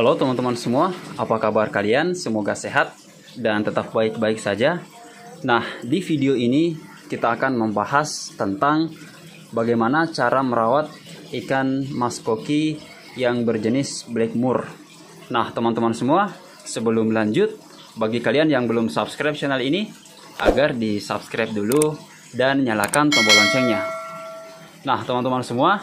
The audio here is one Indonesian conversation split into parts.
Halo teman-teman semua, apa kabar kalian? Semoga sehat dan tetap baik-baik saja. Nah, di video ini kita akan membahas tentang bagaimana cara merawat ikan mas koki yang berjenis Blackmore. Nah, teman-teman semua, sebelum lanjut, bagi kalian yang belum subscribe channel ini, agar di subscribe dulu dan nyalakan tombol loncengnya. Nah, teman-teman semua,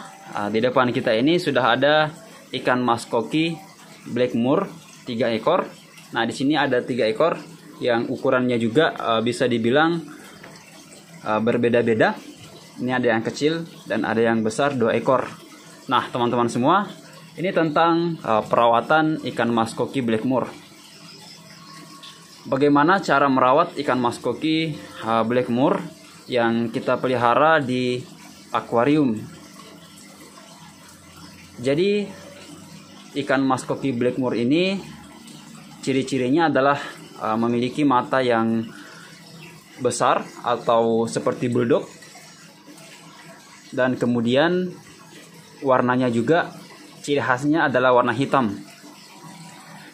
di depan kita ini sudah ada ikan mas koki Blackmore 3 ekor. Nah, di sini ada 3 ekor yang ukurannya juga bisa dibilang berbeda-beda. Ini ada yang kecil dan ada yang besar 2 ekor. Nah, teman-teman semua, ini tentang perawatan ikan mas koki Blackmore. Bagaimana cara merawat ikan mas koki Blackmore yang kita pelihara di akuarium. Jadi ikan mas koki Blackmore ini ciri-cirinya adalah memiliki mata yang besar atau seperti bulldog, dan kemudian warnanya juga ciri khasnya adalah warna hitam.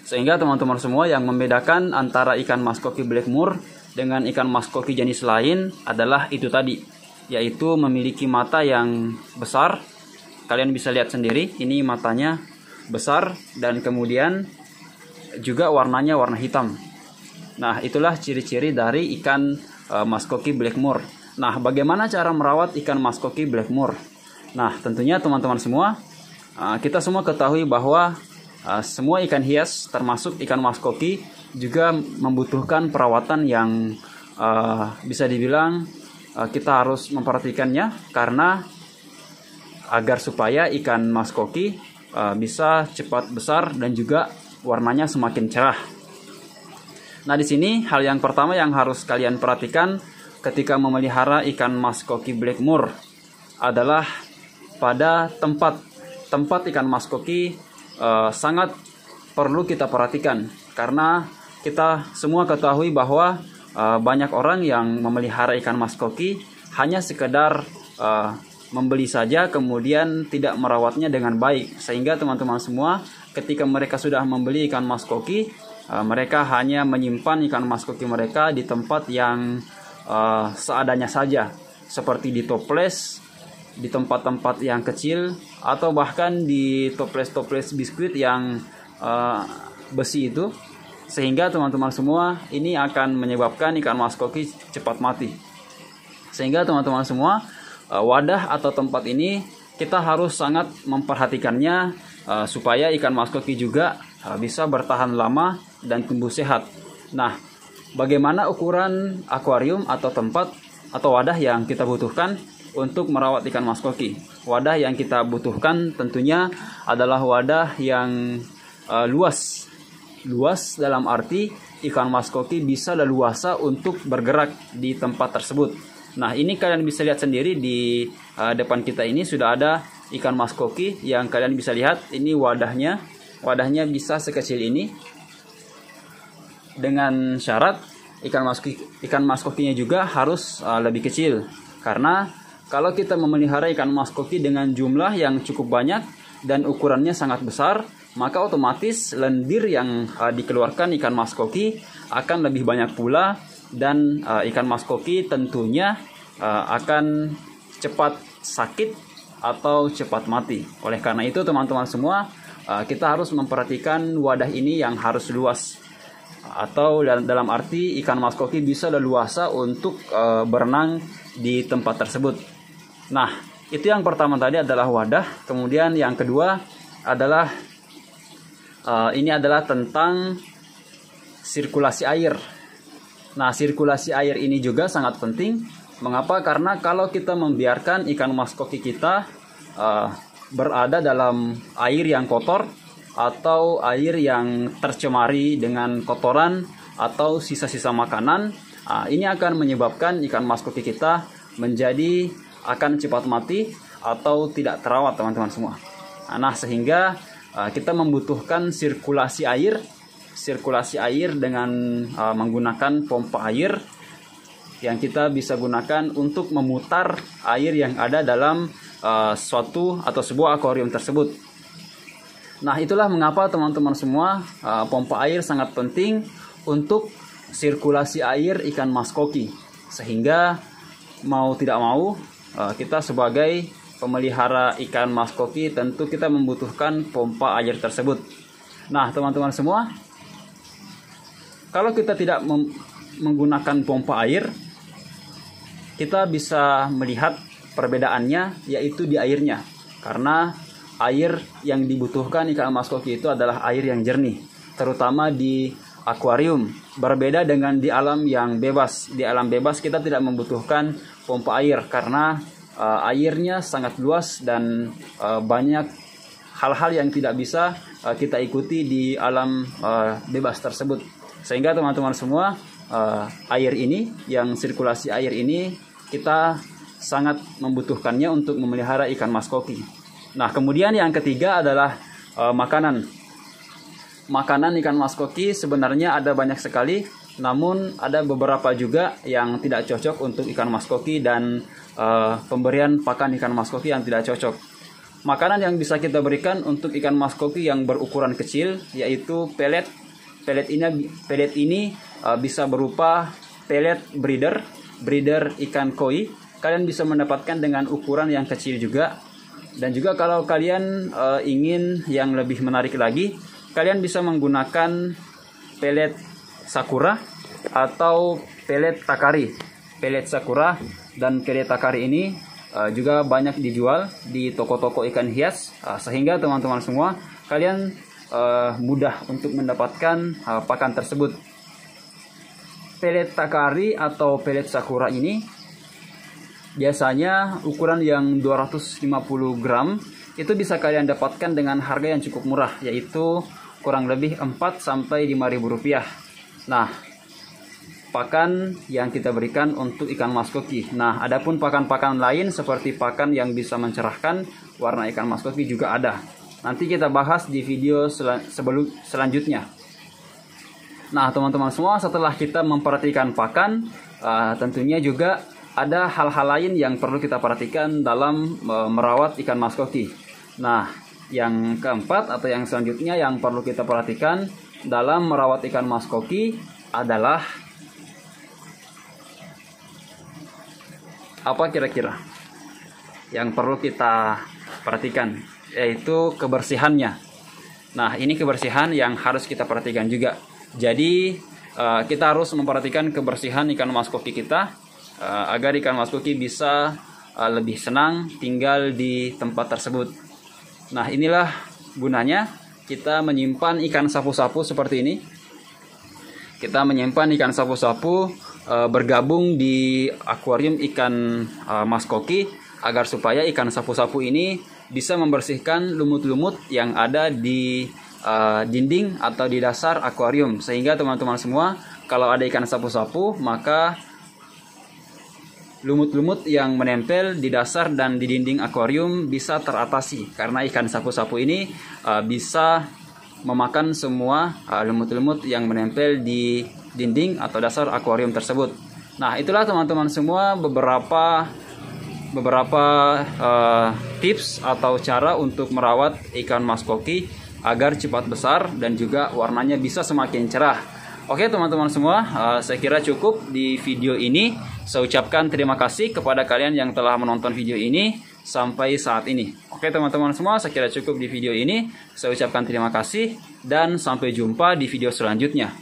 Sehingga teman-teman semua, yang membedakan antara ikan mas koki Blackmore dengan ikan mas koki jenis lain adalah itu tadi, yaitu memiliki mata yang besar. Kalian bisa lihat sendiri, ini matanya besar dan kemudian juga warnanya warna hitam. Nah, itulah ciri-ciri dari ikan mas koki Blackmore. Nah, bagaimana cara merawat ikan mas koki Blackmore? Nah, tentunya teman-teman semua, kita semua ketahui bahwa semua ikan hias termasuk ikan mas koki juga membutuhkan perawatan yang bisa dibilang kita harus memperhatikannya, karena agar supaya ikan mas koki bisa cepat besar dan juga warnanya semakin cerah. Nah, di sini hal yang pertama yang harus kalian perhatikan ketika memelihara ikan mas koki Blackmore adalah pada tempat ikan mas koki sangat perlu kita perhatikan, karena kita semua ketahui bahwa banyak orang yang memelihara ikan mas koki hanya sekedar membeli saja, kemudian tidak merawatnya dengan baik. Sehingga teman-teman semua, ketika mereka sudah membeli ikan mas koki, mereka hanya menyimpan ikan mas koki mereka di tempat yang seadanya saja, seperti di toples, di tempat-tempat yang kecil, atau bahkan di toples-toples biskuit yang besi itu. Sehingga teman-teman semua, ini akan menyebabkan ikan mas koki cepat mati. Sehingga teman-teman semua, wadah atau tempat ini kita harus sangat memperhatikannya supaya ikan mas koki juga bisa bertahan lama dan tumbuh sehat. Nah, bagaimana ukuran akuarium atau tempat atau wadah yang kita butuhkan untuk merawat ikan mas koki? Wadah yang kita butuhkan tentunya adalah wadah yang luas. Luas dalam arti ikan mas koki bisa leluasa untuk bergerak di tempat tersebut. Nah, ini kalian bisa lihat sendiri di depan kita ini sudah ada ikan mas koki yang kalian bisa lihat. Ini wadahnya. Wadahnya bisa sekecil ini. Dengan syarat ikan mas kokinya juga harus lebih kecil. Karena kalau kita memelihara ikan mas koki dengan jumlah yang cukup banyak dan ukurannya sangat besar, maka otomatis lendir yang dikeluarkan ikan mas koki akan lebih banyak pula. Dan ikan mas koki tentunya akan cepat sakit atau cepat mati. Oleh karena itu teman-teman semua, kita harus memperhatikan wadah ini yang harus luas, atau dalam arti ikan mas koki bisa leluasa untuk berenang di tempat tersebut. Nah, itu yang pertama tadi adalah wadah. Kemudian yang kedua adalah ini adalah tentang sirkulasi air. Nah, sirkulasi air ini juga sangat penting. Mengapa? Karena kalau kita membiarkan ikan mas koki kita berada dalam air yang kotor atau air yang tercemari dengan kotoran atau sisa-sisa makanan, ini akan menyebabkan ikan mas koki kita menjadi akan cepat mati atau tidak terawat, teman-teman semua. Nah, sehingga kita membutuhkan sirkulasi air dengan menggunakan pompa air yang kita bisa gunakan untuk memutar air yang ada dalam suatu atau sebuah akuarium tersebut. Nah, itulah mengapa teman-teman semua pompa air sangat penting untuk sirkulasi air ikan mas koki. Sehingga mau tidak mau kita sebagai pemelihara ikan mas koki tentu kita membutuhkan pompa air tersebut. Nah, teman-teman semua, kalau kita tidak menggunakan pompa air, kita bisa melihat perbedaannya yaitu di airnya. Karena air yang dibutuhkan ikan mas koki itu adalah air yang jernih, terutama di akuarium. Berbeda dengan di alam yang bebas. Di alam bebas kita tidak membutuhkan pompa air karena airnya sangat luas dan banyak hal-hal yang tidak bisa kita ikuti di alam bebas tersebut. Sehingga teman-teman semua, air ini, yang sirkulasi air ini kita sangat membutuhkannya untuk memelihara ikan mas koki. Nah, kemudian yang ketiga adalah makanan. Makanan ikan mas koki sebenarnya ada banyak sekali, namun ada beberapa juga yang tidak cocok untuk ikan mas koki dan pemberian pakan ikan mas koki yang tidak cocok. Makanan yang bisa kita berikan untuk ikan mas koki yang berukuran kecil yaitu pelet. Pelet ini bisa berupa pelet breeder ikan koi. Kalian bisa mendapatkan dengan ukuran yang kecil juga. Dan juga kalau kalian ingin yang lebih menarik lagi, kalian bisa menggunakan pelet sakura atau pelet takari. Pelet sakura dan pelet takari ini juga banyak dijual di toko-toko ikan hias, sehingga teman-teman semua kalian mudah untuk mendapatkan pakan tersebut. Pelet takari atau pelet sakura ini biasanya ukuran yang 250 gram itu bisa kalian dapatkan dengan harga yang cukup murah, yaitu kurang lebih 4-5 ribu rupiah. Nah, pakan yang kita berikan untuk ikan mas koki. Nah, adapun pakan-pakan lain seperti pakan yang bisa mencerahkan warna ikan mas koki juga ada. Nanti kita bahas di video selanjutnya. Nah, teman-teman semua, setelah kita memperhatikan pakan, tentunya juga ada hal-hal lain yang perlu kita perhatikan dalam merawat ikan mas koki. Nah, yang keempat atau yang selanjutnya yang perlu kita perhatikan dalam merawat ikan mas koki adalah apa kira-kira yang perlu kita perhatikan, yaitu kebersihannya. Nah, ini kebersihan yang harus kita perhatikan juga. Jadi kita harus memperhatikan kebersihan ikan mas koki kita agar ikan mas koki bisa lebih senang tinggal di tempat tersebut. Nah, inilah gunanya kita menyimpan ikan sapu-sapu seperti ini. Kita menyimpan ikan sapu-sapu bergabung di akuarium ikan mas koki agar supaya ikan sapu-sapu ini bisa membersihkan lumut-lumut yang ada di dinding atau di dasar akuarium. Sehingga teman-teman semua, kalau ada ikan sapu-sapu, maka lumut-lumut yang menempel di dasar dan di dinding akuarium bisa teratasi, karena ikan sapu-sapu ini bisa memakan semua lumut-lumut yang menempel di dinding atau dasar akuarium tersebut. Nah, itulah teman-teman semua beberapa tips atau cara untuk merawat ikan mas koki agar cepat besar dan juga warnanya bisa semakin cerah. Oke teman-teman semua, saya kira cukup di video ini. Saya ucapkan terima kasih kepada kalian yang telah menonton video ini sampai saat ini. Oke teman-teman semua, saya kira cukup di video ini. Saya ucapkan terima kasih dan sampai jumpa di video selanjutnya.